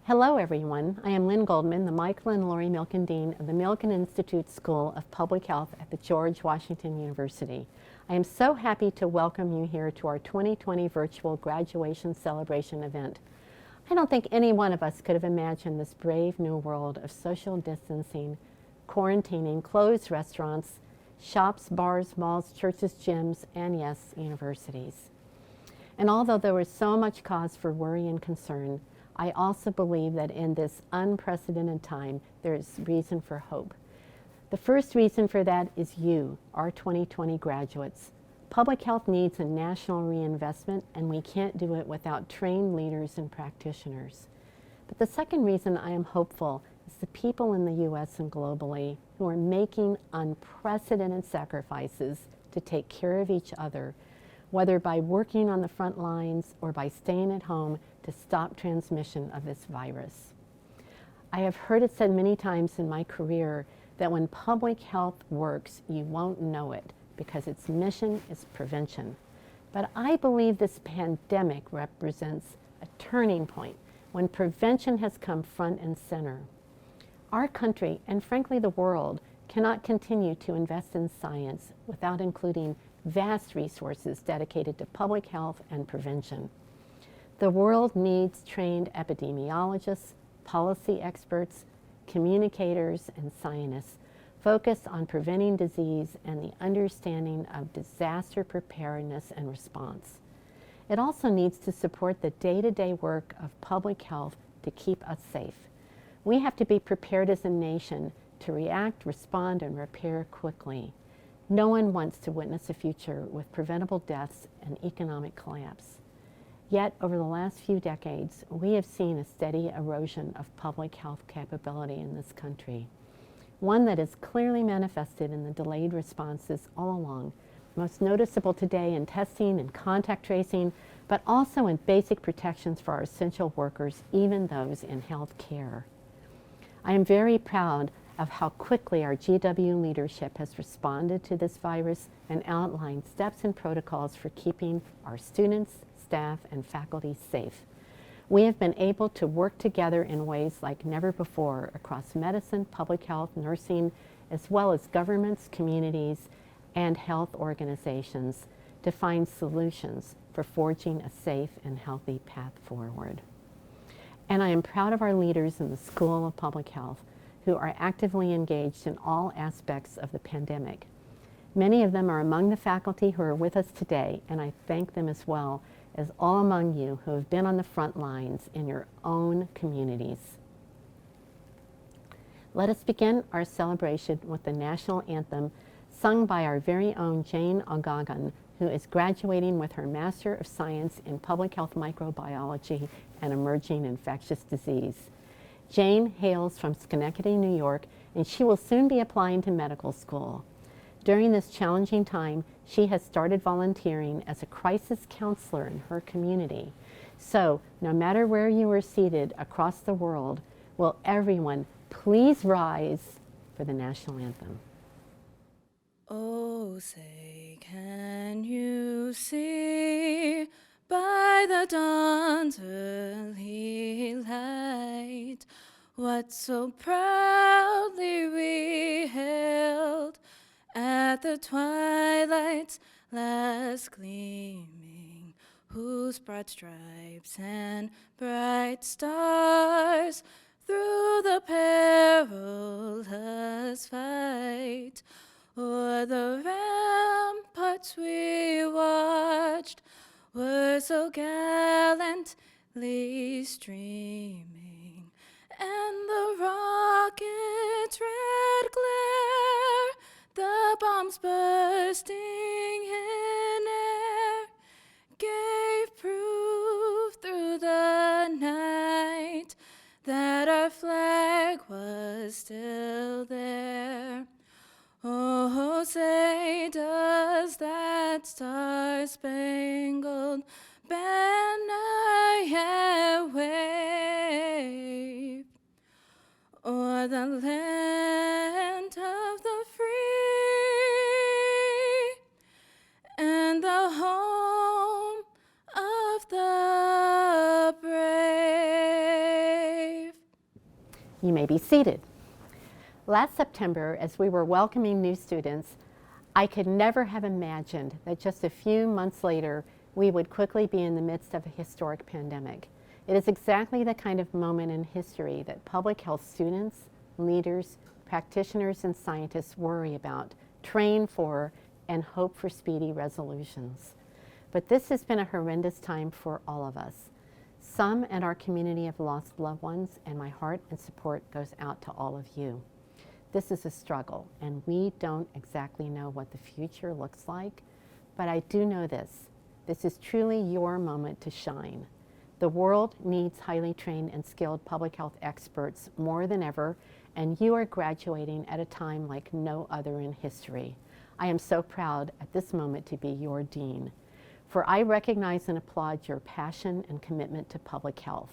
Hello everyone, I am Lynn Goldman, the Michael and Lori Milken Dean of the Milken Institute School of Public Health at the George Washington University. I am so happy to welcome you here to our 2020 virtual graduation celebration event. I don't think any one of us could have imagined this brave new world of social distancing, quarantining, closed restaurants, shops, bars, malls, churches, gyms, and yes, universities. And although there was so much cause for worry and concern, I also believe that in this unprecedented time, there is reason for hope. The first reason for that is you, our 2020 graduates. Public health needs a national reinvestment, and we can't do it without trained leaders and practitioners. But the second reason I am hopeful is the people in the U.S. and globally who are making unprecedented sacrifices to take care of each other, whether by working on the front lines or by staying at home to stop transmission of this virus. I have heard it said many times in my career that when public health works, you won't know it because its mission is prevention. But I believe this pandemic represents a turning point when prevention has come front and center. Our country, and frankly the world, cannot continue to invest in science without including vast resources dedicated to public health and prevention. The world needs trained epidemiologists, policy experts, communicators, and scientists focused on preventing disease and the understanding of disaster preparedness and response. It also needs to support the day-to-day work of public health to keep us safe. We have to be prepared as a nation to react, respond, and repair quickly. No one wants to witness a future with preventable deaths and economic collapse. Yet, over the last few decades, we have seen a steady erosion of public health capability in this country, one that is clearly manifested in the delayed responses all along, most noticeable today in testing and contact tracing, but also in basic protections for our essential workers, even those in health care. I am very proud of how quickly our GW leadership has responded to this virus and outlined steps and protocols for keeping our students, staff, and faculty safe. We have been able to work together in ways like never before across medicine, public health, nursing, as well as governments, communities, and health organizations to find solutions for forging a safe and healthy path forward. And I am proud of our leaders in the School of Public Health who are actively engaged in all aspects of the pandemic. Many of them are among the faculty who are with us today, and I thank them as well as all among you who have been on the front lines in your own communities. Let us begin our celebration with the national anthem sung by our very own Jane Ogagon, who is graduating with her Master of Science in Public Health Microbiology and Emerging Infectious Disease. Jane hails from Schenectady, New York, and she will soon be applying to medical school. During this challenging time, she has started volunteering as a crisis counselor in her community. So, no matter where you are seated across the world, will everyone please rise for the national anthem? Oh, say, can you see by the dawn's early light what so proudly we hailed at the twilight's last gleaming, whose broad stripes and bright stars through the perilous fight o'er the ramparts we watched were so gallantly streaming, and the rocket's red glare, the bombs bursting in air, gave proof through the night that our flag was still there. Oh, say, does that star-spangled banner yet wave o'er the land of the free and the home of the brave? You may be seated. Last September, as we were welcoming new students, I could never have imagined that just a few months later, we would quickly be in the midst of a historic pandemic. It is exactly the kind of moment in history that public health students, leaders, practitioners, and scientists worry about, train for, and hope for speedy resolutions. But this has been a horrendous time for all of us. Some in our community have lost loved ones, and my heart and support goes out to all of you. This is a struggle, and we don't exactly know what the future looks like, but I do know this. This is truly your moment to shine. The world needs highly trained and skilled public health experts more than ever, and you are graduating at a time like no other in history. I am so proud at this moment to be your dean, for I recognize and applaud your passion and commitment to public health.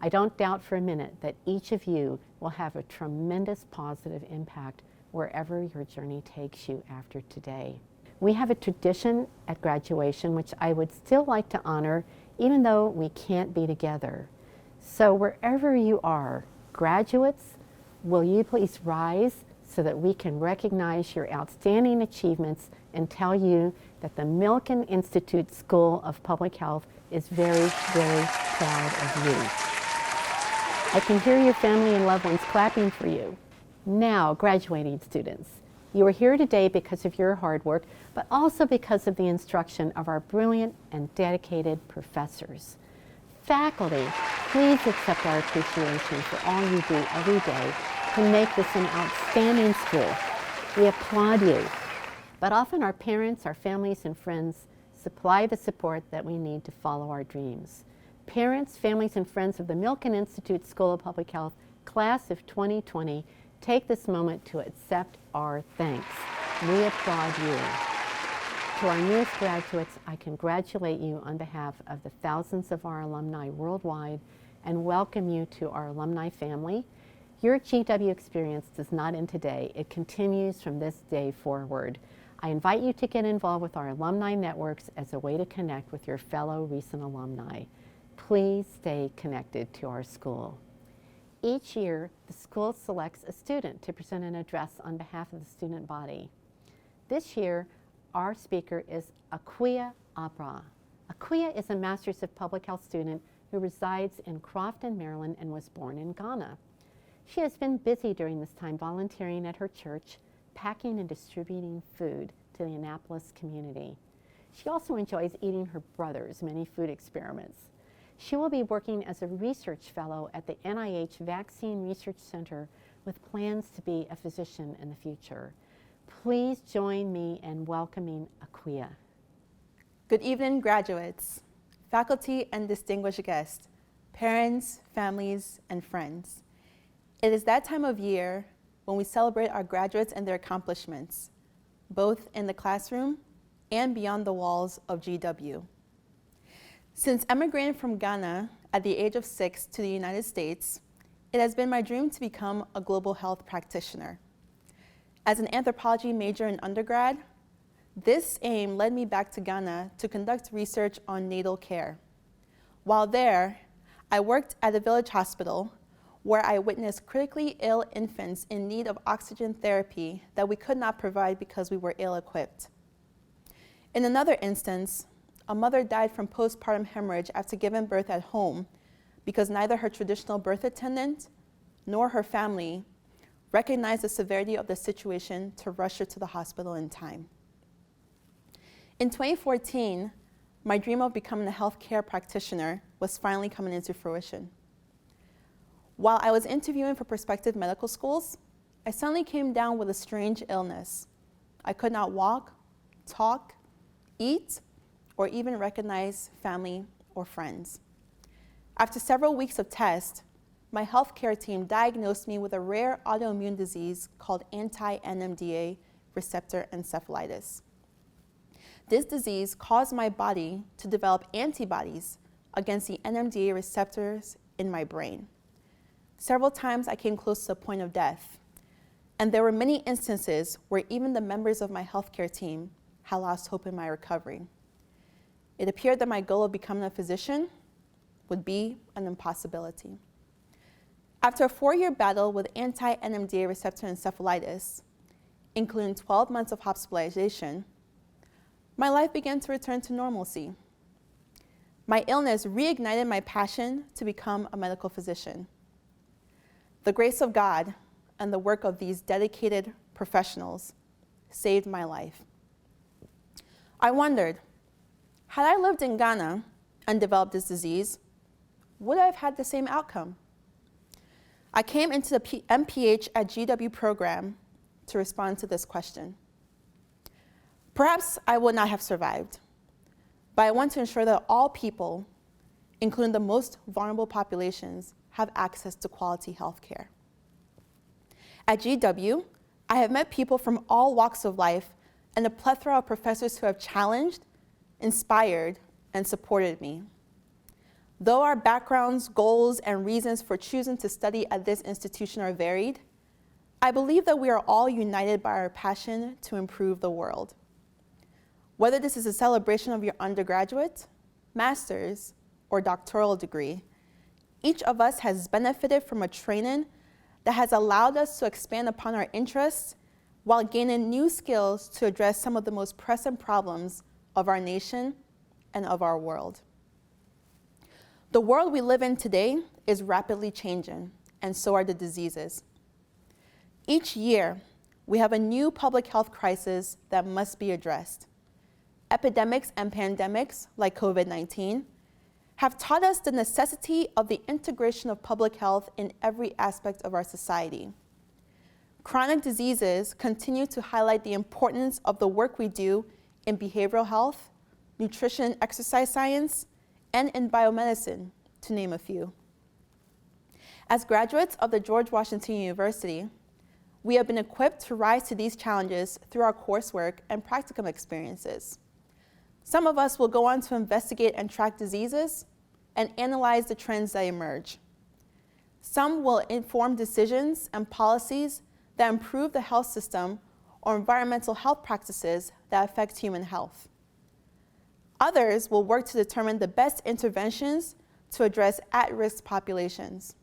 I don't doubt for a minute that each of you will have a tremendous positive impact wherever your journey takes you after today. We have a tradition at graduation which I would still like to honor even though we can't be together. So wherever you are, graduates, will you please rise so that we can recognize your outstanding achievements and tell you that the Milken Institute School of Public Health is very, very proud of you. I can hear your family and loved ones clapping for you. Now, graduating students, you are here today because of your hard work, but also because of the instruction of our brilliant and dedicated professors. Faculty, please accept our appreciation for all you do every day to make this an outstanding school. We applaud you. But often our parents, our families, and friends supply the support that we need to follow our dreams. Parents, families, and friends of the Milken Institute School of Public Health, class of 2020, take this moment to accept our thanks. We applaud you. To our newest graduates, I congratulate you on behalf of the thousands of our alumni worldwide and welcome you to our alumni family. Your GW experience does not end today. It continues from this day forward. I invite you to get involved with our alumni networks as a way to connect with your fellow recent alumni. Please stay connected to our school. Each year, the school selects a student to present an address on behalf of the student body. This year, our speaker is Akua Abrah. Akua is a Master's of Public Health student who resides in Crofton, Maryland, and was born in Ghana. She has been busy during this time volunteering at her church, packing and distributing food to the Annapolis community. She also enjoys eating her brother's many food experiments. She will be working as a research fellow at the NIH Vaccine Research Center with plans to be a physician in the future. Please join me in welcoming Akua. Good evening, graduates, faculty, and distinguished guests, parents, families, and friends. It is that time of year when we celebrate our graduates and their accomplishments, both in the classroom and beyond the walls of GW. Since emigrating from Ghana at the age of 6 to the United States, it has been my dream to become a global health practitioner. As an anthropology major in undergrad, this aim led me back to Ghana to conduct research on natal care. While there, I worked at a village hospital where I witnessed critically ill infants in need of oxygen therapy that we could not provide because we were ill-equipped. In another instance, a mother died from postpartum hemorrhage after giving birth at home because neither her traditional birth attendant nor her family recognized the severity of the situation to rush her to the hospital in time. In 2014, my dream of becoming a healthcare practitioner was finally coming into fruition. While I was interviewing for prospective medical schools, I suddenly came down with a strange illness. I could not walk, talk, eat, or even recognize family or friends. After several weeks of tests, my healthcare team diagnosed me with a rare autoimmune disease called anti-NMDA receptor encephalitis. This disease caused my body to develop antibodies against the NMDA receptors in my brain. Several times I came close to the point of death, and there were many instances where even the members of my healthcare team had lost hope in my recovery. It appeared that my goal of becoming a physician would be an impossibility. After a 4-year battle with anti-NMDA receptor encephalitis, including 12 months of hospitalization, my life began to return to normalcy. My illness reignited my passion to become a medical physician. The grace of God and the work of these dedicated professionals saved my life. I wondered, had I lived in Ghana and developed this disease, would I have had the same outcome? I came into the MPH at GW program to respond to this question. Perhaps I would not have survived, but I want to ensure that all people, including the most vulnerable populations, have access to quality health care. At GW, I have met people from all walks of life and a plethora of professors who have challenged, inspired, and supported me. Though our backgrounds, goals, and reasons for choosing to study at this institution are varied, I believe that we are all united by our passion to improve the world. Whether this is a celebration of your undergraduate, master's, or doctoral degree, each of us has benefited from a training that has allowed us to expand upon our interests while gaining new skills to address some of the most pressing problems of our nation and of our world. The world we live in today is rapidly changing, and so are the diseases. Each year, we have a new public health crisis that must be addressed. Epidemics and pandemics, like COVID-19, have taught us the necessity of the integration of public health in every aspect of our society. Chronic diseases continue to highlight the importance of the work we do in behavioral health, nutrition and exercise science, and in biomedicine, to name a few. As graduates of the George Washington University, we have been equipped to rise to these challenges through our coursework and practicum experiences. Some of us will go on to investigate and track diseases and analyze the trends that emerge. Some will inform decisions and policies that improve the health system or environmental health practices that affect human health. Others will work to determine the best interventions to address at-risk populations,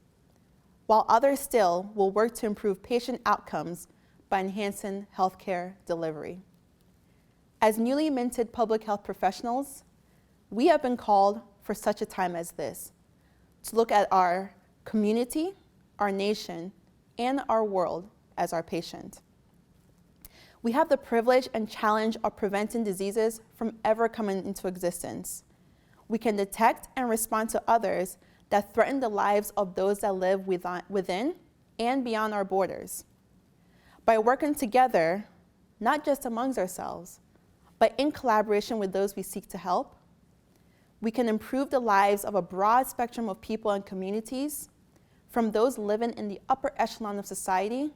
while others still will work to improve patient outcomes by enhancing healthcare delivery. As newly minted public health professionals, we have been called for such a time as this, to look at our community, our nation, and our world as our patient. We have the privilege and challenge of preventing diseases from ever coming into existence. We can detect and respond to others that threaten the lives of those that live within and beyond our borders. By working together, not just amongst ourselves, but in collaboration with those we seek to help, we can improve the lives of a broad spectrum of people and communities, from those living in the upper echelon of society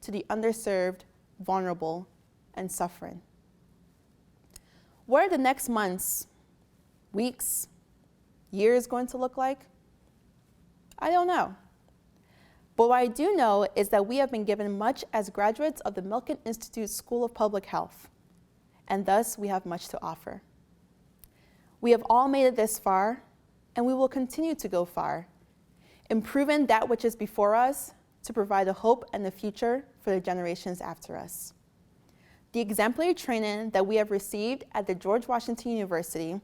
to the underserved, vulnerable, and suffering. What are the next months, weeks, years going to look like? I don't know. But what I do know is that we have been given much as graduates of the Milken Institute School of Public Health, and thus we have much to offer. We have all made it this far, and we will continue to go far, improving that which is before us to provide a hope and a future for the generations after us. The exemplary training that we have received at the George Washington University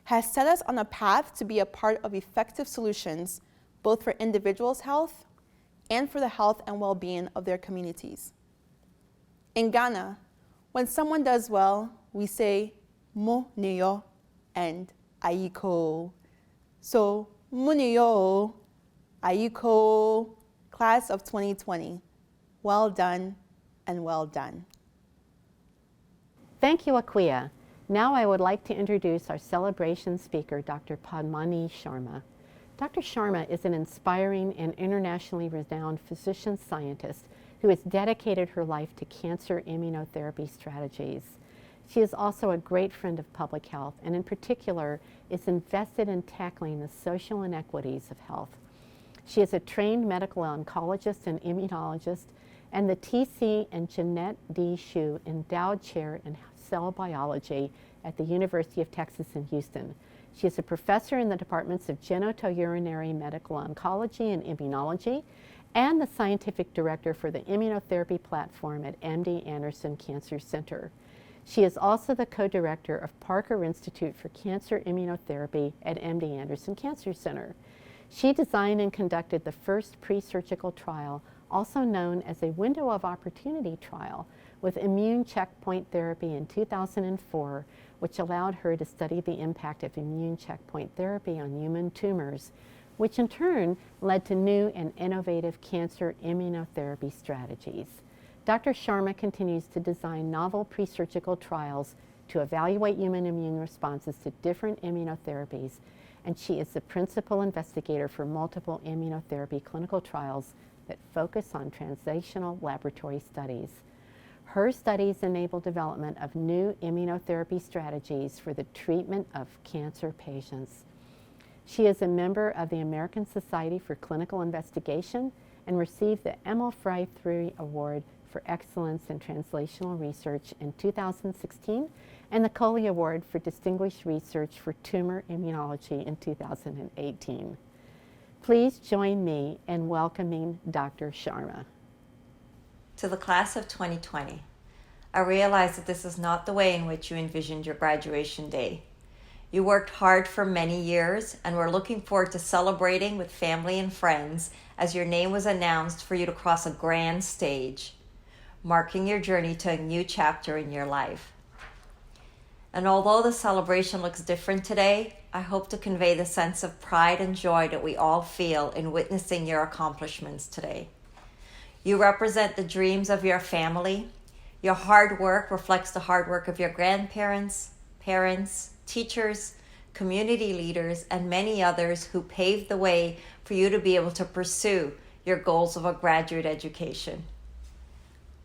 has set us on a path to be a part of effective solutions, both for individuals' health and for the health and well-being of their communities. In Ghana, when someone does well, we say, mo niyo and aiko. So, mo niyo, aiko, class of 2020. Well done and well done. Thank you, Akua. Now I would like to introduce our celebration speaker, Dr. Padmanee Sharma. Dr. Sharma is an inspiring and internationally renowned physician scientist who has dedicated her life to cancer immunotherapy strategies. She is also a great friend of public health, and in particular is invested in tackling the social inequities of health. She is a trained medical oncologist and immunologist and the T.C. and Jeanette D. Hsu Endowed Chair in Cell Biology at the University of Texas in Houston. She is a professor in the departments of genitourinary medical oncology and immunology, and the scientific director for the immunotherapy platform at MD Anderson Cancer Center. She is also the co-director of Parker Institute for Cancer Immunotherapy at MD Anderson Cancer Center. She designed and conducted the first pre-surgical trial, also known as a window of opportunity trial, with immune checkpoint therapy in 2004, which allowed her to study the impact of immune checkpoint therapy on human tumors, which in turn led to new and innovative cancer immunotherapy strategies. Dr. Sharma continues to design novel pre-surgical trials to evaluate human immune responses to different immunotherapies, and she is the principal investigator for multiple immunotherapy clinical trials that focus on translational laboratory studies. Her studies enable development of new immunotherapy strategies for the treatment of cancer patients. She is a member of the American Society for Clinical Investigation and received the Emil Frey III Award for Excellence in Translational Research in 2016 and the Coley Award for Distinguished Research for Tumor Immunology in 2018. Please join me in welcoming Dr. Sharma. To the class of 2020, I realize that this is not the way in which you envisioned your graduation day. You worked hard for many years and were looking forward to celebrating with family and friends as your name was announced for you to cross a grand stage, marking your journey to a new chapter in your life. And although the celebration looks different today, I hope to convey the sense of pride and joy that we all feel in witnessing your accomplishments today. You represent the dreams of your family. Your hard work reflects the hard work of your grandparents, parents, teachers, community leaders, and many others who paved the way for you to be able to pursue your goals of a graduate education.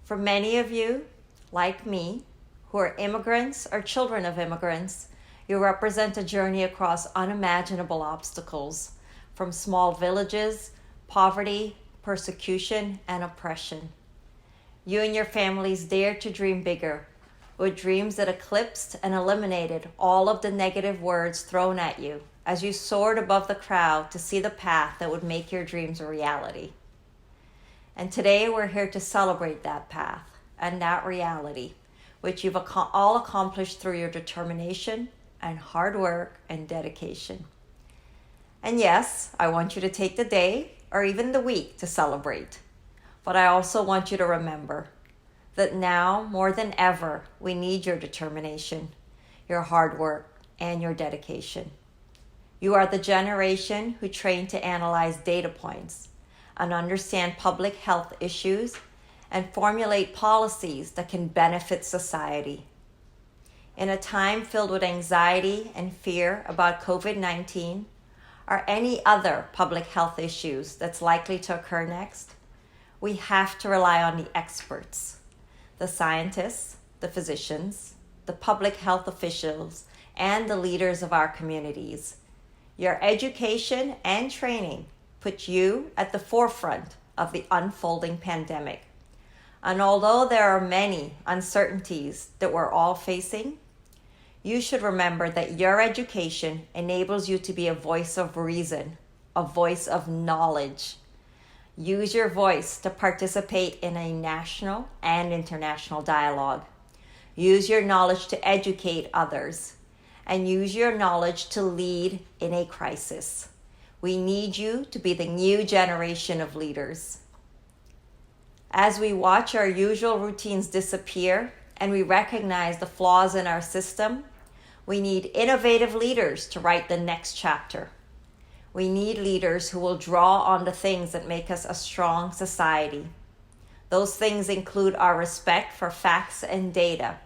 For many of you, like me, who are immigrants or children of immigrants, you represent a journey across unimaginable obstacles, from small villages, poverty, persecution, and oppression. You and your families dared to dream bigger, with dreams that eclipsed and eliminated all of the negative words thrown at you as you soared above the crowd to see the path that would make your dreams a reality. And today we're here to celebrate that path and that reality, which you've all accomplished through your determination and hard work and dedication. And yes, I want you to take the day or even the week to celebrate. But I also want you to remember that now, more than ever, we need your determination, your hard work, and your dedication. You are the generation who trained to analyze data points and understand public health issues and formulate policies that can benefit society. In a time filled with anxiety and fear about COVID-19 or any other public health issues that's likely to occur next, we have to rely on the experts, the scientists, the physicians, the public health officials, and the leaders of our communities. Your education and training put you at the forefront of the unfolding pandemic. And although there are many uncertainties that we're all facing, you should remember that your education enables you to be a voice of reason, a voice of knowledge. Use your voice to participate in a national and international dialogue. Use your knowledge to educate others, and use your knowledge to lead in a crisis. We need you to be the new generation of leaders. As we watch our usual routines disappear and we recognize the flaws in our system, we need innovative leaders to write the next chapter. We need leaders who will draw on the things that make us a strong society. Those things include our respect for facts and data,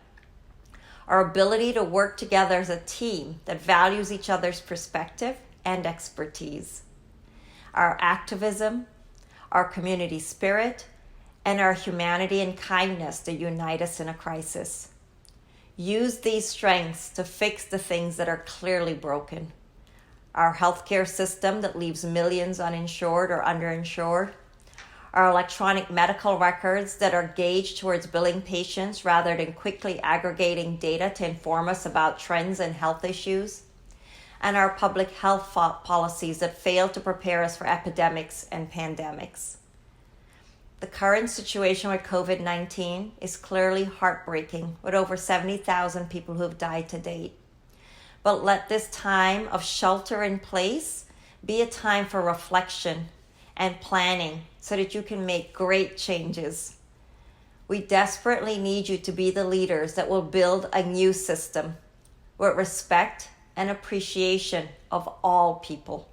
our ability to work together as a team that values each other's perspective and expertise, our activism, our community spirit, and our humanity and kindness that unite us in a crisis. Use these strengths to fix the things that are clearly broken. Our healthcare system that leaves millions uninsured or underinsured, our electronic medical records that are gauged towards billing patients rather than quickly aggregating data to inform us about trends and health issues, and our public health policies that fail to prepare us for epidemics and pandemics. The current situation with COVID-19 is clearly heartbreaking, with over 70,000 people who have died to date. But let this time of shelter in place be a time for reflection and planning so that you can make great changes. We desperately need you to be the leaders that will build a new system with respect and appreciation of all people.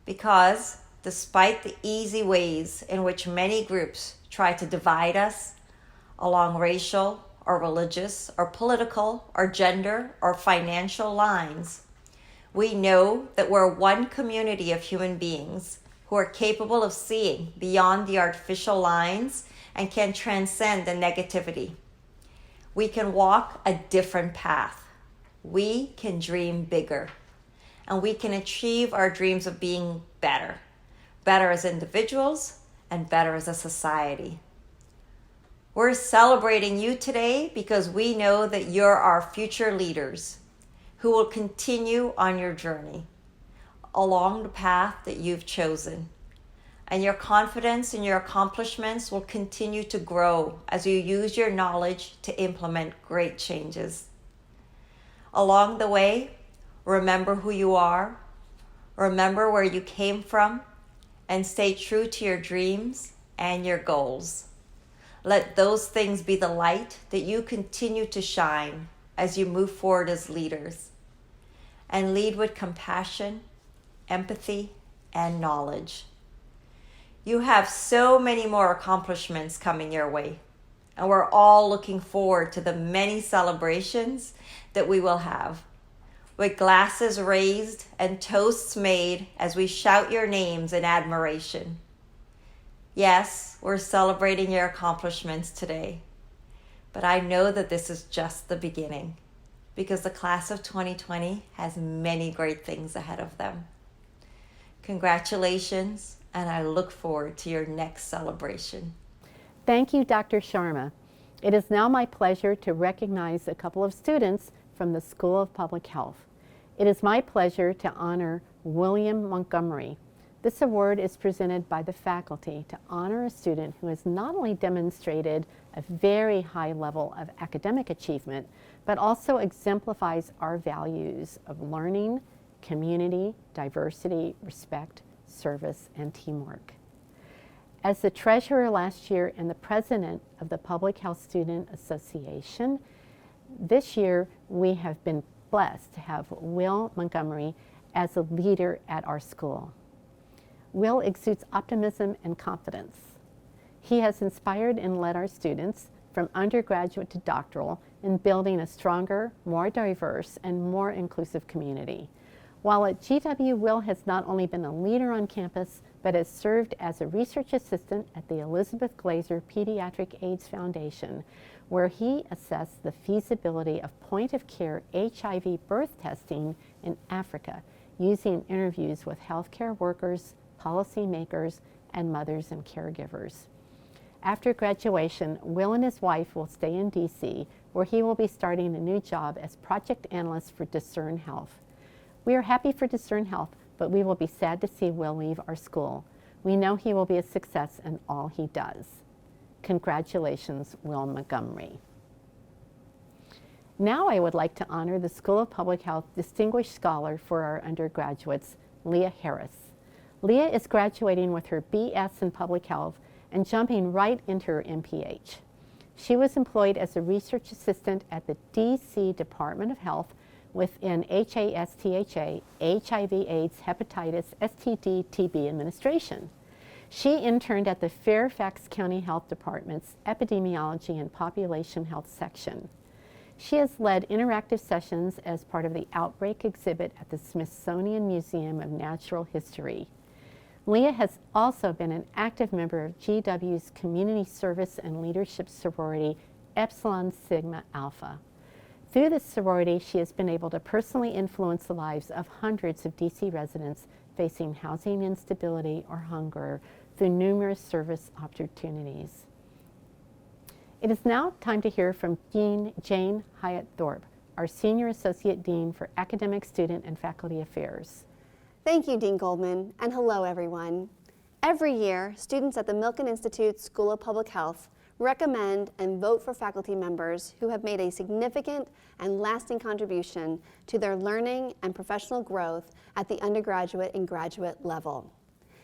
Because despite the easy ways in which many groups try to divide us along racial or religious or political or gender or financial lines, we know that we're one community of human beings who are capable of seeing beyond the artificial lines and can transcend the negativity. We can walk a different path. We can dream bigger, and we can achieve our dreams of being better as individuals and better as a society. We're celebrating you today because we know that you're our future leaders who will continue on your journey along the path that you've chosen. And your confidence in your accomplishments will continue to grow as you use your knowledge to implement great changes. Along the way, remember who you are, remember where you came from, and stay true to your dreams and your goals. Let those things be the light that you continue to shine as you move forward as leaders. And lead with compassion, empathy, and knowledge. You have so many more accomplishments coming your way, and we're all looking forward to the many celebrations that we will have, with glasses raised and toasts made as we shout your names in admiration. Yes, we're celebrating your accomplishments today, but I know that this is just the beginning, because the class of 2020 has many great things ahead of them. Congratulations, and I look forward to your next celebration. Thank you, Dr. Sharma. It is now my pleasure to recognize a couple of students from the School of Public Health. It is my pleasure to honor William Montgomery. This award is presented by the faculty to honor a student who has not only demonstrated a very high level of academic achievement, but also exemplifies our values of learning, community, diversity, respect, service, and teamwork. As the treasurer last year and the president of the Public Health Student Association, this year we have been blessed to have Will Montgomery as a leader at our school. Will exudes optimism and confidence. He has inspired and led our students from undergraduate to doctoral in building a stronger, more diverse, and more inclusive community. While at GW, Will has not only been a leader on campus, but has served as a research assistant at the Elizabeth Glaser Pediatric AIDS Foundation, where he assessed the feasibility of point-of-care HIV birth testing in Africa, using interviews with healthcare workers, policymakers, and mothers and caregivers. After graduation, Will and his wife will stay in DC, where he will be starting a new job as project analyst for Discern Health. We are happy for Discern Health, but we will be sad to see Will leave our school. We know he will be a success in all he does. Congratulations, Will Montgomery. Now I would like to honor the School of Public Health Distinguished Scholar for our undergraduates, Leah Harris. Leah is graduating with her BS in Public Health and jumping right into her MPH. She was employed as a research assistant at the DC Department of Health within HASTHA, HIV/AIDS, Hepatitis, STD, TB Administration. She interned at the Fairfax County Health Department's Epidemiology and Population Health section. She has led interactive sessions as part of the Outbreak exhibit at the Smithsonian Museum of Natural History. Leah has also been an active member of GW's Community Service and Leadership Sorority, Epsilon Sigma Alpha. Through this sorority, she has been able to personally influence the lives of hundreds of DC residents facing housing instability or hunger through numerous service opportunities. It is now time to hear from Dean Jane Hyatt Thorpe, our Senior Associate Dean for Academic, Student, and Faculty Affairs. Thank you, Dean Goldman, and hello, everyone. Every year, students at the Milken Institute School of Public Health recommend and vote for faculty members who have made a significant and lasting contribution to their learning and professional growth at the undergraduate and graduate level.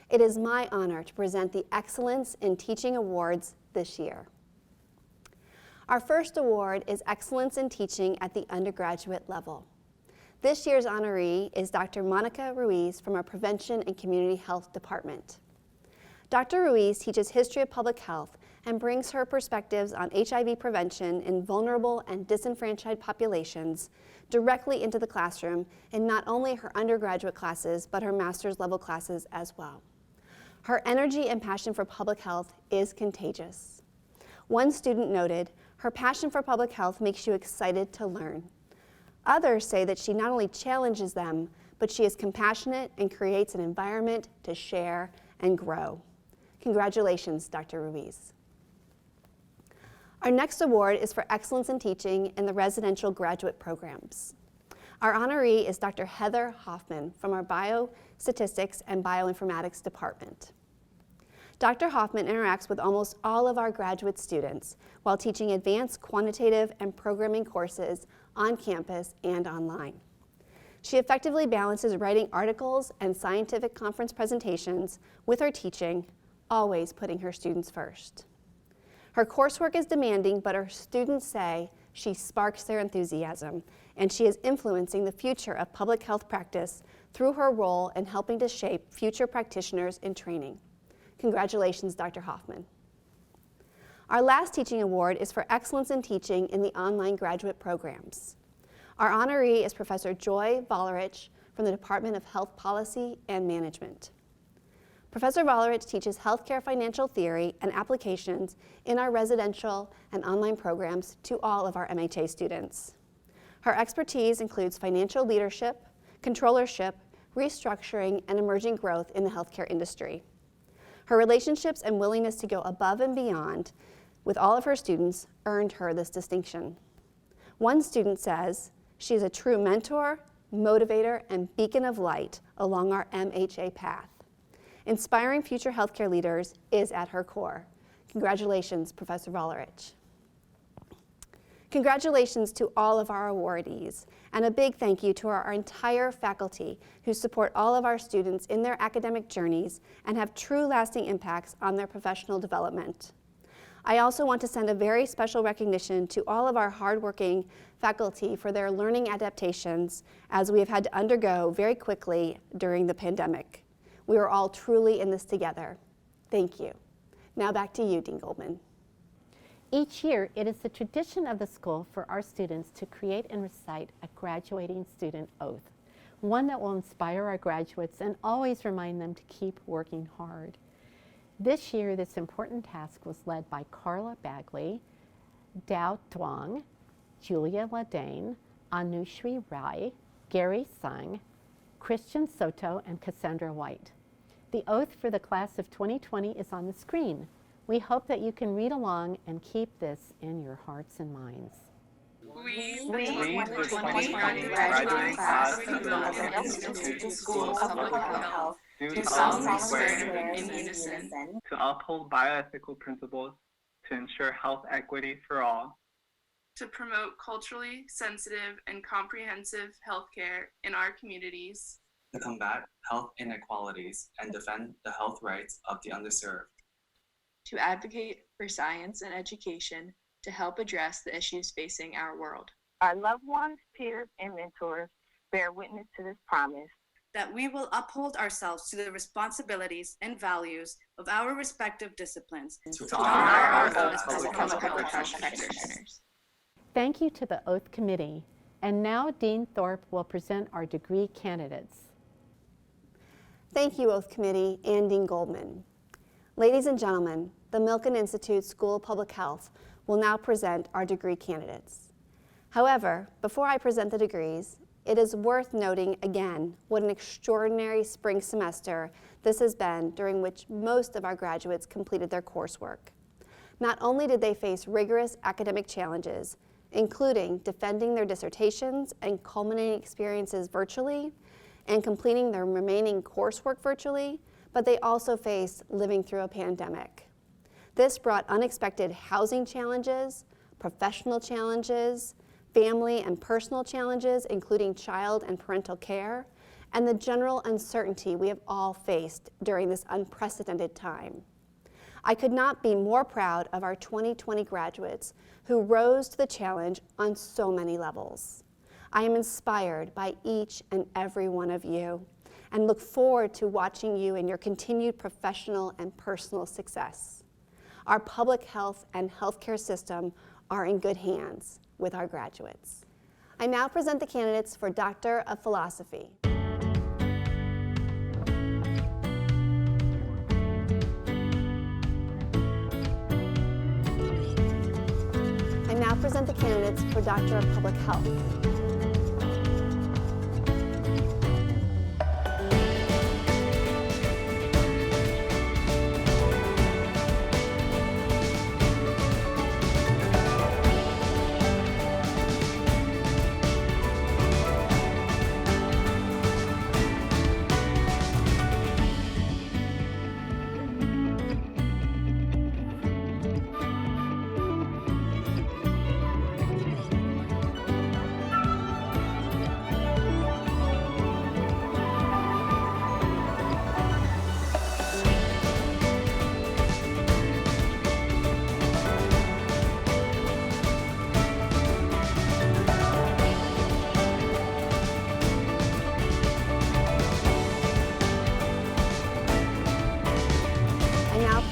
It is my honor to present the Excellence in Teaching Awards this year. Our first award is Excellence in Teaching at the undergraduate level. This year's honoree is Dr. Monica Ruiz from our Prevention and Community Health Department. Dr. Ruiz teaches history of public health and brings her perspectives on HIV prevention in vulnerable and disenfranchised populations directly into the classroom in not only her undergraduate classes, but her master's level classes as well. Her energy and passion for public health is contagious. One student noted, "Her passion for public health makes you excited to learn." Others say that she not only challenges them, but she is compassionate and creates an environment to share and grow. Congratulations, Dr. Ruiz. Our next award is for Excellence in Teaching in the Residential Graduate Programs. Our honoree is Dr. Heather Hoffman from our Biostatistics and Bioinformatics Department. Dr. Hoffman interacts with almost all of our graduate students while teaching advanced quantitative and programming courses on campus and online. She effectively balances writing articles and scientific conference presentations with her teaching, always putting her students first. Her coursework is demanding, but her students say she sparks their enthusiasm, and she is influencing the future of public health practice through her role in helping to shape future practitioners in training. Congratulations, Dr. Hoffman. Our last teaching award is for Excellence in Teaching in the Online Graduate Programs. Our honoree is Professor Joy Volerich from the Department of Health Policy and Management. Professor Volerich teaches healthcare financial theory and applications in our residential and online programs to all of our MHA students. Her expertise includes financial leadership, controllership, restructuring, and emerging growth in the healthcare industry. Her relationships and willingness to go above and beyond with all of her students earned her this distinction. One student says, "She is a true mentor, motivator, and beacon of light along our MHA path. Inspiring future healthcare leaders is at her core." Congratulations, Professor Volerich. Congratulations to all of our awardees, and a big thank you to our entire faculty who support all of our students in their academic journeys and have true lasting impacts on their professional development. I also want to send a very special recognition to all of our hardworking faculty for their learning adaptations as we have had to undergo very quickly during the pandemic. We are all truly in this together. Thank you. Now back to you, Dean Goldman. Each year, it is the tradition of the school for our students to create and recite a graduating student oath, one that will inspire our graduates and always remind them to keep working hard. This year, this important task was led by Carla Bagley, Dao Duong, Julia Ladane, Anushri Rai, Gary Sung, Christian Soto, and Cassandra White. The oath for the class of 2020 is on the screen. We hope that you can read along and keep this in your hearts and minds. We, the 2020 graduating class of the Milken Institute School of Public Health, do solemnly swear in unison to uphold bioethical principles, to ensure health equity for all, to promote culturally sensitive and comprehensive healthcare in our communities, to combat health inequalities and defend the health rights of the underserved, to advocate for science and education to help address the issues facing our world. Our loved ones, peers, and mentors bear witness to this promise that we will uphold ourselves to the responsibilities and values of our respective disciplines to honor our oath as as public health practitioners. Thank you to the Oath Committee. And now Dean Thorpe will present our degree candidates. Thank you, Oath Committee and Dean Goldman. Ladies and gentlemen, the Milken Institute School of Public Health will now present our degree candidates. However, before I present the degrees, it is worth noting again what an extraordinary spring semester this has been, during which most of our graduates completed their coursework. Not only did they face rigorous academic challenges, including defending their dissertations and culminating experiences virtually and completing their remaining coursework virtually, but they also face living through a pandemic. This brought unexpected housing challenges, professional challenges, family and personal challenges, including child and parental care, and the general uncertainty we have all faced during this unprecedented time. I could not be more proud of our 2020 graduates who rose to the challenge on so many levels. I am inspired by each and every one of you and look forward to watching you in your continued professional and personal success. Our public health and healthcare system are in good hands with our graduates. I now present the candidates for Doctor of Philosophy. I now present the candidates for Doctor of Public Health.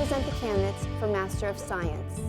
The candidates for Master of Science.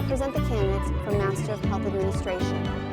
Present the candidates for Master of Health Administration.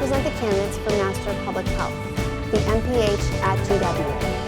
present the candidates for Master of Public Health, the MPH at GW.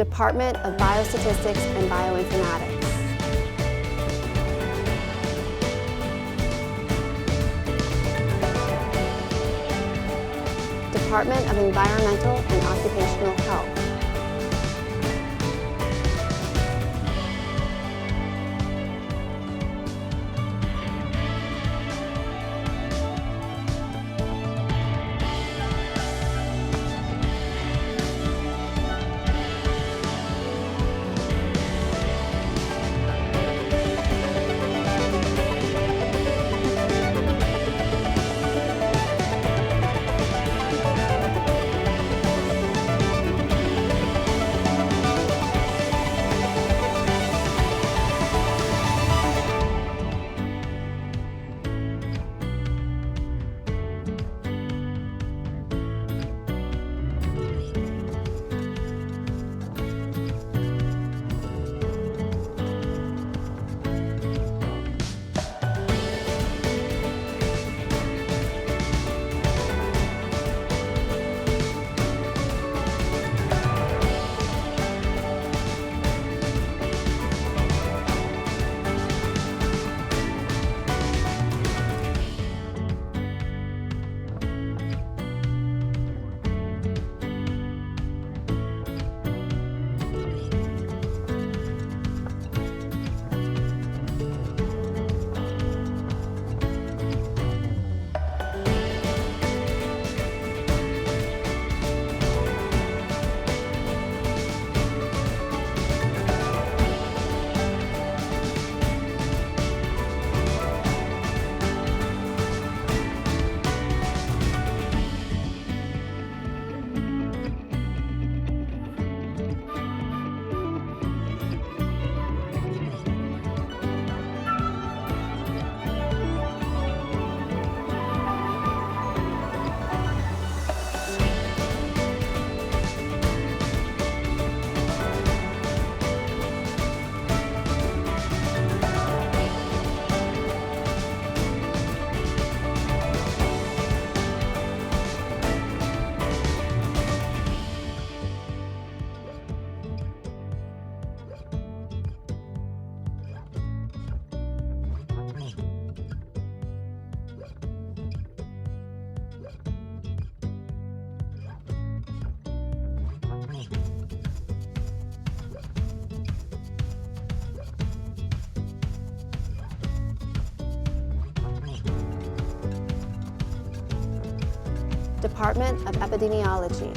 Department of Biostatistics and Bioinformatics. Department of Environmental and Occupational Health. Department of Epidemiology.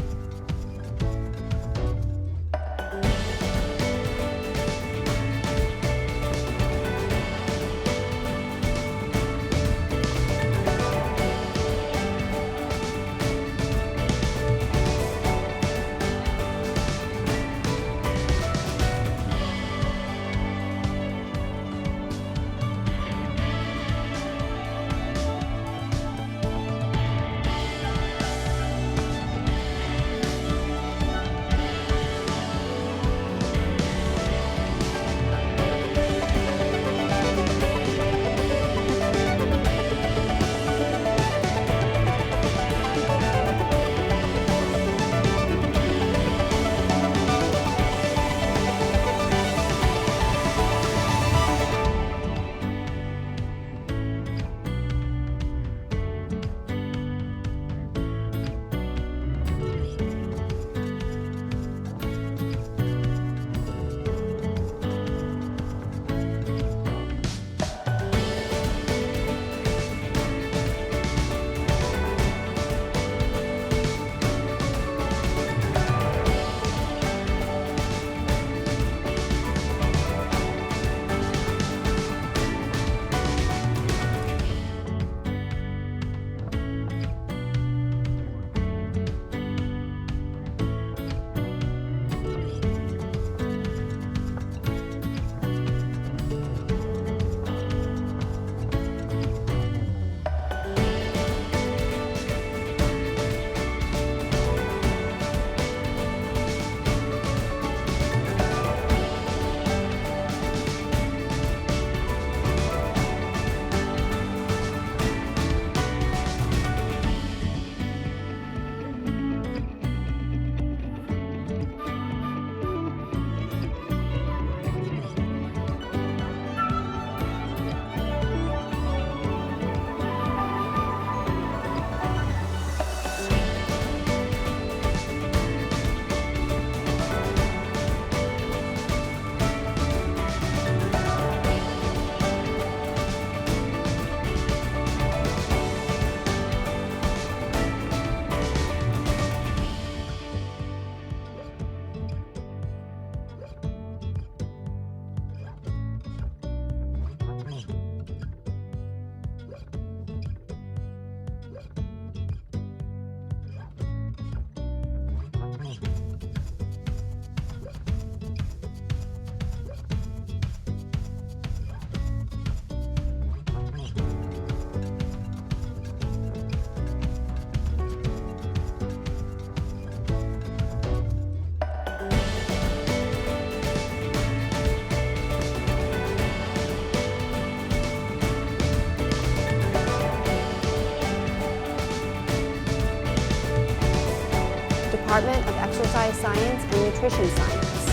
Department of Exercise Science and Nutrition Science.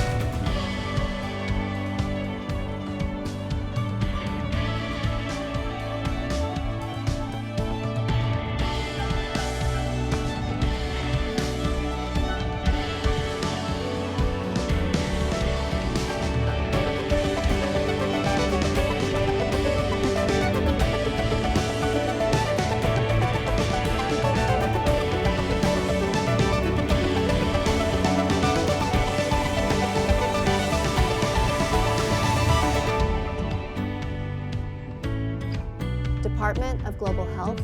Department of Global Health,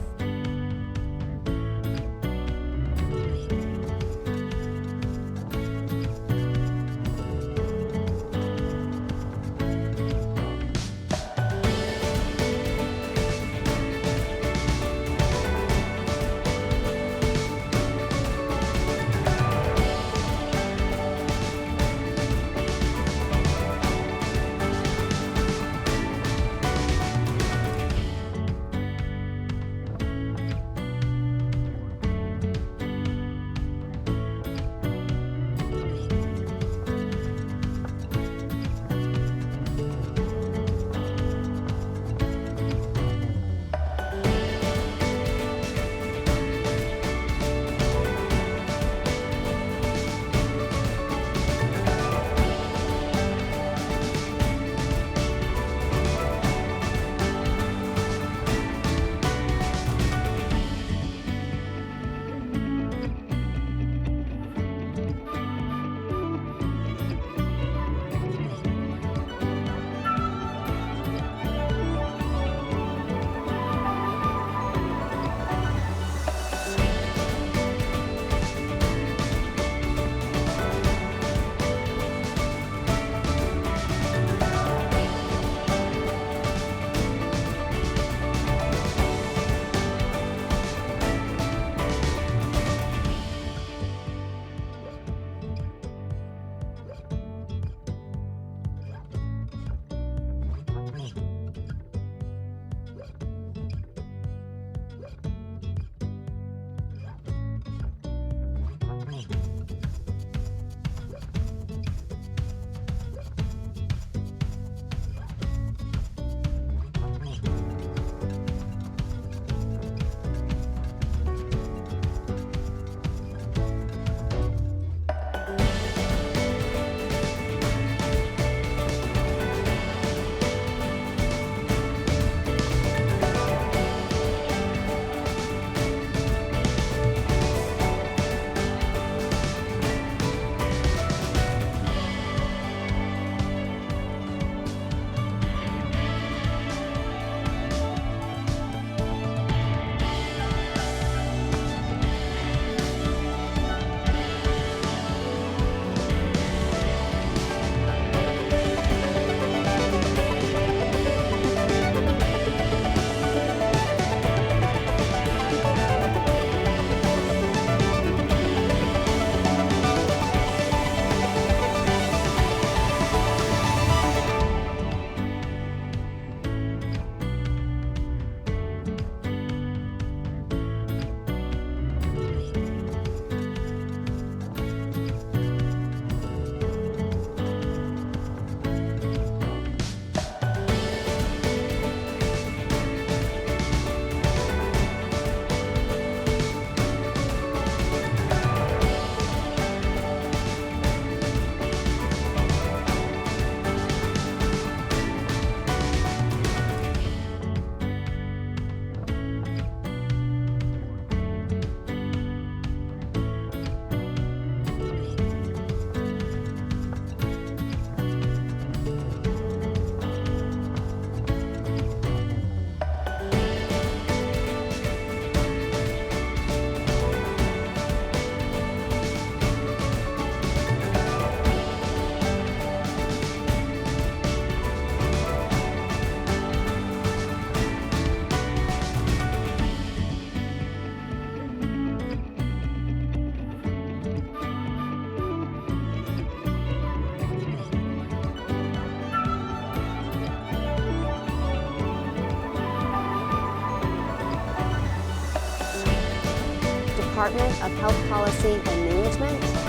Department of Health Policy and Management.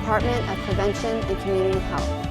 Department of Prevention and Community Health.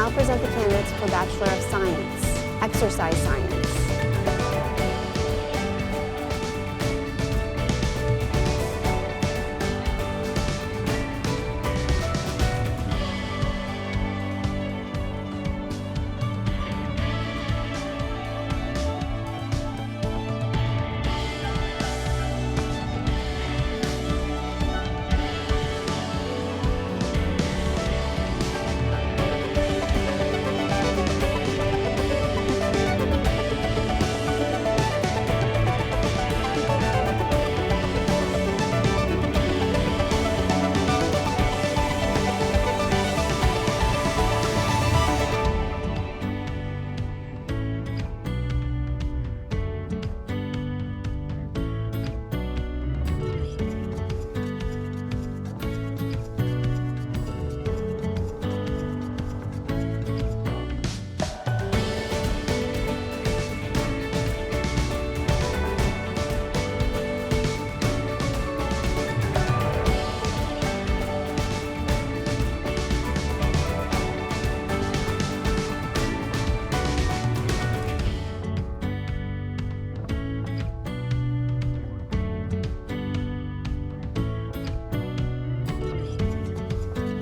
now present the candidates for Bachelor of Science, Exercise Science.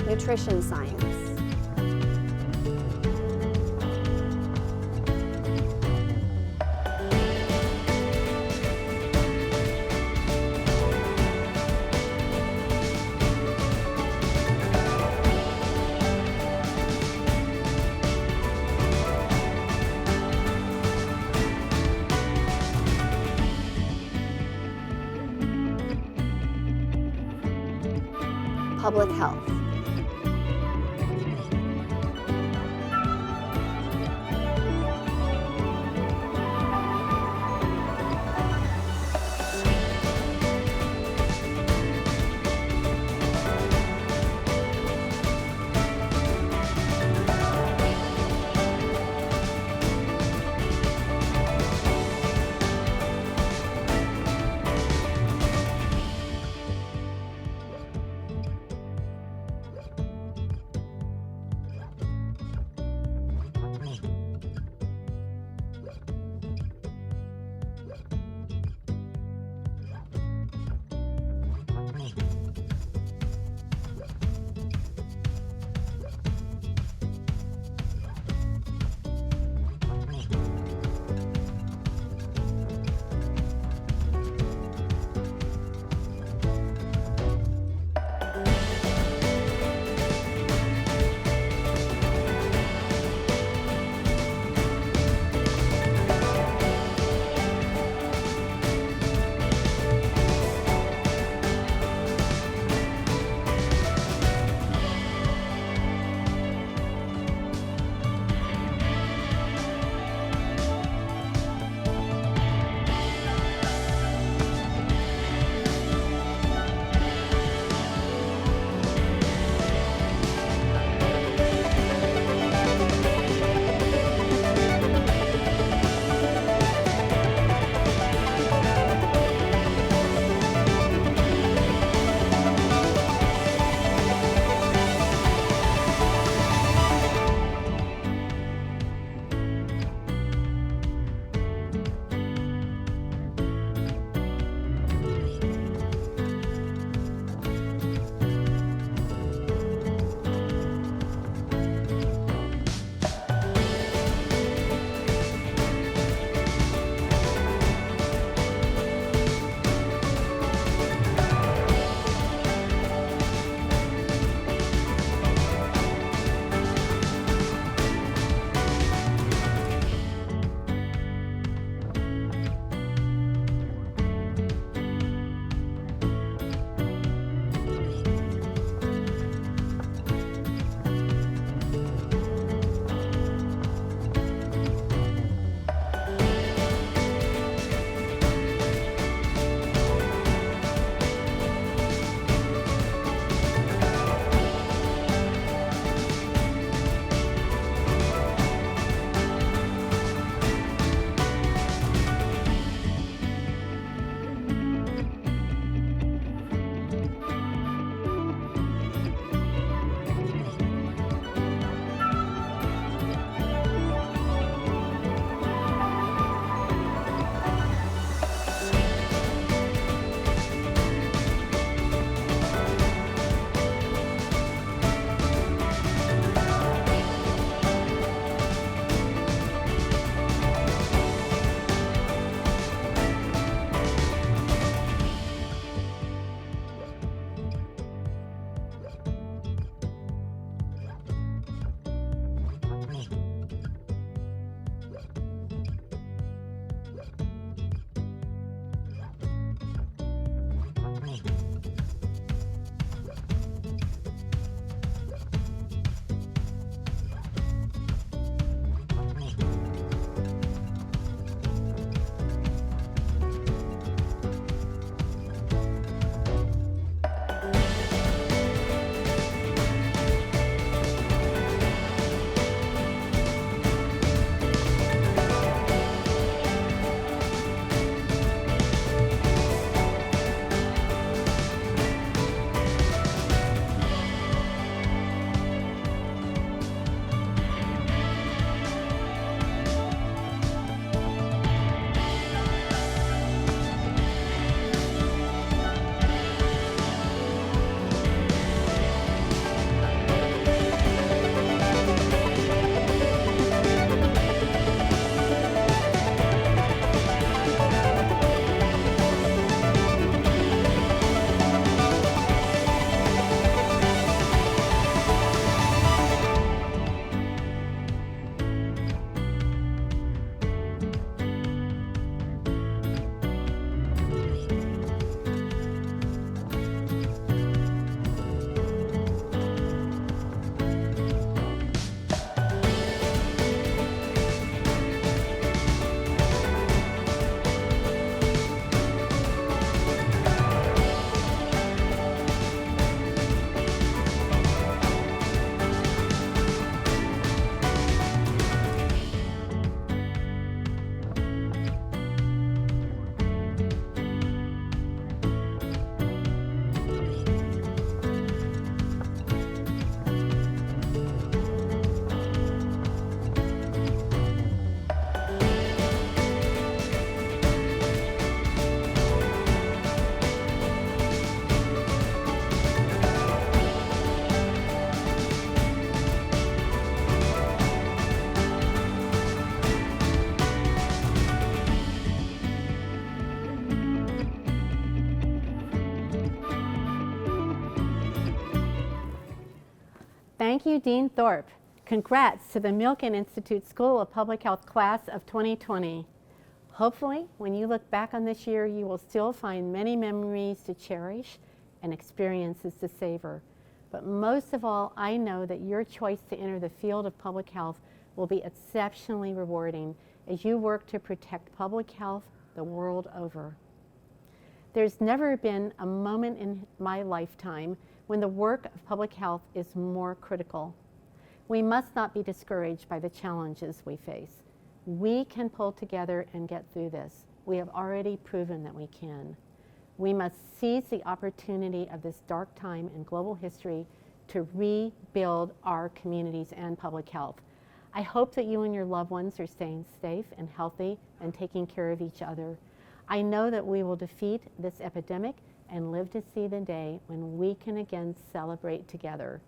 Nutrition Science. Public Health. Thank you, Dean Thorpe. Congrats to the Milken Institute School of Public Health class of 2020. Hopefully, when you look back on this year, you will still find many memories to cherish and experiences to savor. But most of all, I know that your choice to enter the field of public health will be exceptionally rewarding as you work to protect public health the world over. There's never been a moment in my lifetime when the work of public health is more critical. We must not be discouraged by the challenges we face. We can pull together and get through this. We have already proven that we can. We must seize the opportunity of this dark time in global history to rebuild our communities and public health. I hope that you and your loved ones are staying safe and healthy and taking care of each other. I know that we will defeat this epidemic and live to see the day when we can again celebrate together.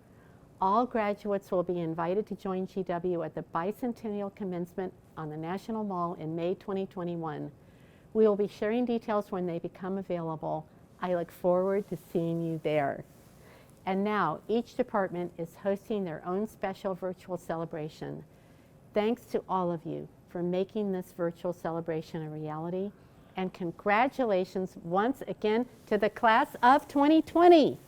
All graduates will be invited to join GW at the Bicentennial Commencement on the National Mall in May 2021. We will be sharing details when they become available. I look forward to seeing you there. And now, each department is hosting their own special virtual celebration. Thanks to all of you for making this virtual celebration a reality, and congratulations once again to the class of 2020.